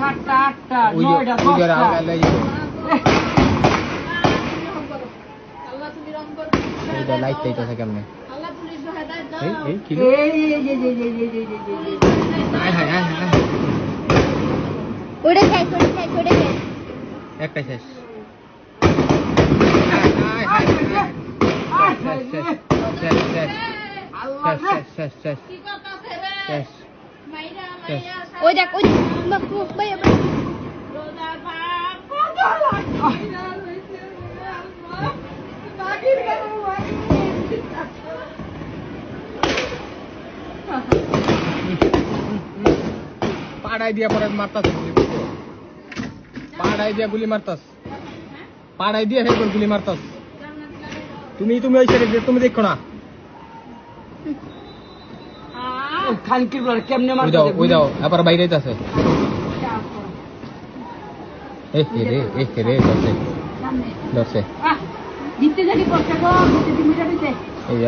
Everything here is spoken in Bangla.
7টা 8টা 9টা 10টা এইটা লাইট লাইতেছে কেমনে এই কি হায় হায় হায় হায় ওড়ে শেষ একটাই শেষ ওই দেখ ওই ভাই পাড়াই দিয়া পরে মারতাস পাড়াই দিয়া গুলি মারতাস পাড়াই দিয়া হেরপর গুলি মারতাস তুমি ওই সাইডে তুমি দেখো না খানকির বল কেমনে মারতে ওই দাও আবার বাইরে যাচ্ছে এই রে দছে দিতে জানি কষ্ট গো দিতে দিতে এই